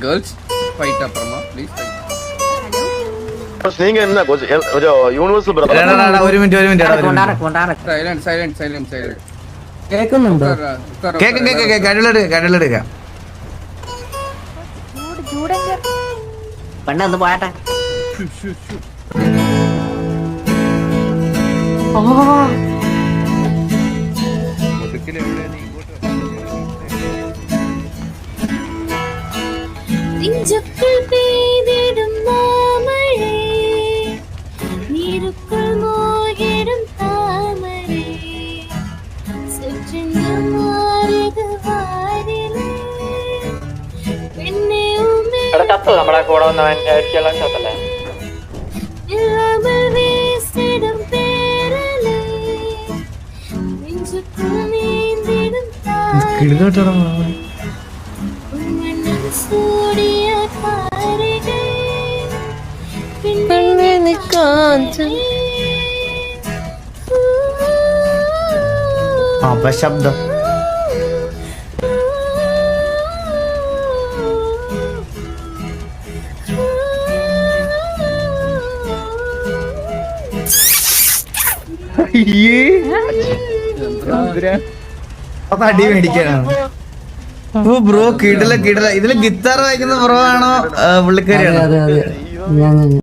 Girls fight അപ്പുറമാ please. நீங்க என்ன ஒரு യൂണിവേഴ്സൽ ബ്രദർ ഒരു മിനിറ്റ് സൈലന്റ് കേക്കുന്നുണ്ടോ? കടലെടുക്കാം. പെണ്ണൊന്ന് പോയാട്ടെ. നമ്മളെ കൂടെ വന്നവൻ ചത്തല്ലേ? അപശബ്ദം. അടി മേടിക്കാനാണ് ബ്രോ. കിടില ഇതില് ഗിത്താർ വായിക്കുന്ന ബ്രോ ആണോ പുള്ളിക്കാരിയാണോ?